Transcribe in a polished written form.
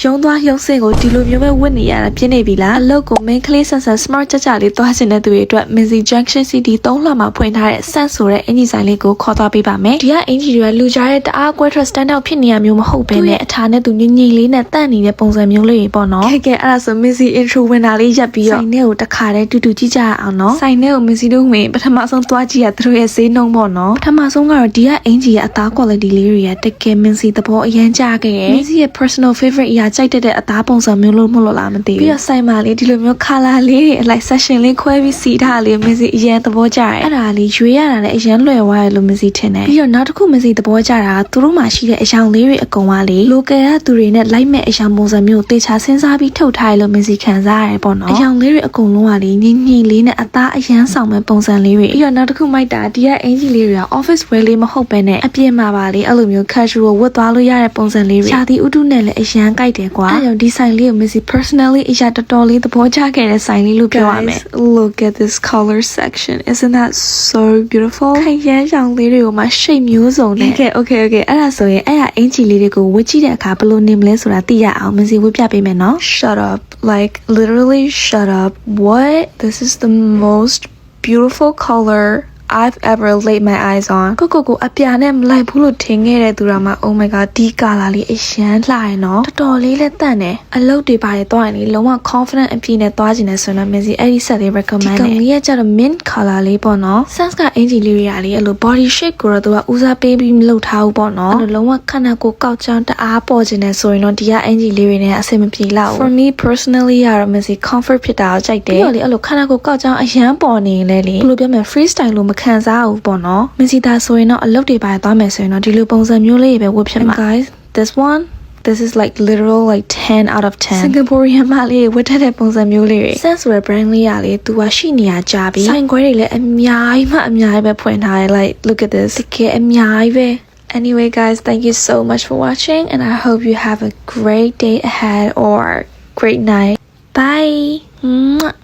ရုံးသွားရုံးစင်ကိုဒီလိုမျိုးပဲဝတ်နေရတာပြင်းနေပြီလားအလုပ်ကို main ကလေးဆန်ဆန် smart ကြကြလေးသွားချင်တဲ့သူတွေအတွက် Missy Junction City 3 လှမှာဖွင့်ထားတဲ့ Sense ဆိုတဲ့အင်ဂျီဆိုင်လေးကိုခေါ်သွားပေးပါမယ်ဒီကအင်ဂျီတွေကလူကြားတဲ့တအားကွဲထွက် stand out ဖြစ်နေရမျိုးမဟုတ်ဘဲနဲ့အထာနဲ့သူညင်ညင်လေးနဲ့တန့်နေတဲ့ပုံစံမျိုးလေးတွေပေါ့နော်ကဲအဲ့ဒါဆို Missy intro ဝင်တာလေးရပ်ပြီးတော့ဆိုင်ထဲကိုတစ်ခါတည်းတူတူကြည့်ကြရအောင်နော်ဆိုင်ထဲကို Missy တို့ဝင်ပထမဆုံးသွားကြည့်ရသူတို့ရဲ့ဈေးနှုန်းပေါ့နော်ပထမဆုံးကတော့ဒီကအင်ဂျီရဲ့အသား quality လေးတွေရဲ့တကယ် Missy သဘောအရင်ကြခဲ့ရဲ့ Missy ရဲ့ personal favorite အရာကြိုက်တဲ့အသားပုံစံမျိုးလို့မလို့လားမသိဘူးပြီးတော့ဆိုင်မှာလေးဒီလိုမျိုး color လေးတွေအလိုက် section လေးခွဲပြီးစီထားလေး Missy အရင်သဘောကျတယ်အဲ့ဒါလေးရွေးရတာလည်းအရင်လွယ်သွားတယ်လို့ Missy ထင်တယ်ပြီးတော့နောက်တစ်ခု Missy သဘောကျတာကသူတို့မှာရှိတဲ့အယောင်လေးတွေအကုန်လုံးလေး local ကသူတွေနဲ့လိုက်မဲ့အယောင်ပုံစံမျိုးတေချာစဉ်းစားပြီးထုတ်ထားတယ်လို့ Missy ခံစားရတယ်ပေါ့နော်အယောင်လေးတွေအကုန်လုံးကလေးညင်ညင်လေးနဲ့အသားအရန်ဆောင်မဲ့ပုံစံလေးတွေပြီးတော့နောက်တစ်ခုမိုက်တာဒီကအင်ဂျီလေးတွေက office wear လေးမဟုတ်ဘဲနဲ့အပြင်မှာပါလေအဲ့လိုမျိုး casual ဝတ်သွားလို့ရတဲ့ပုံစံလေးတွေရှားတီဥတုနဲ့လည်းအရန်ကြိုက်တယ်ကွာအဲ့ကြောင့်ဒီဆိုင်လေးကို Missy personally အရာတော်တော်လေးသဘောကျခဲ့တဲ့ဆိုင်လေးလို့ပြောရမယ် Look at this color section isn't that so beautiful ခရမ်းရောင်လေးတွေကိုမှ shape မျိုးစုံနဲ့okay အဲ့ဒါဆိုရင်အဲ့အင်ဂျီလေးတွေကိုဝတ်ကြည့်တဲ့အခါဘယ်လိုနေမလဲဆိုတာသိရအောင် Missy ဝတ်ပြပေးမယ်နော် Shut up like literally shut up what this is the most beautiful color I've ever laid my eyes on ကိုအပြာနဲ့မလိုက်ဘူးလို့ထင်ခဲ့တဲ့သူတော်မှာ Oh my god ဒီ color လေးအရန်လှရနော်တော်တော်လေးလက်တန့်တယ်အလုပ်တွေပါတယ်သွားရင်လေလုံးဝ confident အပြည့်နဲ့သွားကျင်တယ်ဆိုတော့ Missy အဲ့ဒီ set လေး recommend တယ်ဒီကောင်လေးကကျတော့ mint color လေးပေါ့နော် Sense ကအင်ဂျီလေးတွေကလေအဲ့လို body shape ကိုတော့သူကဦးစားပေးပြီးမလုပ်ထားဘူးပေါ့နော်အဲ့လိုလုံးဝခန္ဓာကိုယ်ကောက်ကြောင်းတအားပေါ်ကျင်တယ်ဆိုရင်တော့ဒီကအင်ဂျီလေးတွေနဲ့အဆင်မပြေလောက်ဘူး For me personally ကတော့ Missy comfort ဖြစ်တာကိုကြိုက်တယ်ပြီးတော့လေအဲ့လိုခန္ဓာကိုယ်ကောက်ကြောင်းအရန်ပေါ်နေလေဘယ်လိုပြောမလဲ freestyle လို့မခံစားဘူးပေါ့နော် Missy ဒါဆိုရင်တော့အလုပ်တွေပါသွားမယ်ဆိုရင်တော့ဒီလိုပုံစံမျိုးလေးပဲဝတ်ဖြစ်မှာ guys this is like literal like 10 out of 10 Singaporean မလေးဝတ်ထတဲ့ပုံစံမျိုးလေးတွေ Sense ဆိုတဲ့ brand လေးရလေသူကရှိနေရကြပြီဆိုင်ခွဲတွေလည်းအများကြီးပဲဖွင့်ထားတယ် like look at this တကယ်အများကြီးပဲ Anyway guys thank you so much for watching and I hope you have a great day ahead or great night bye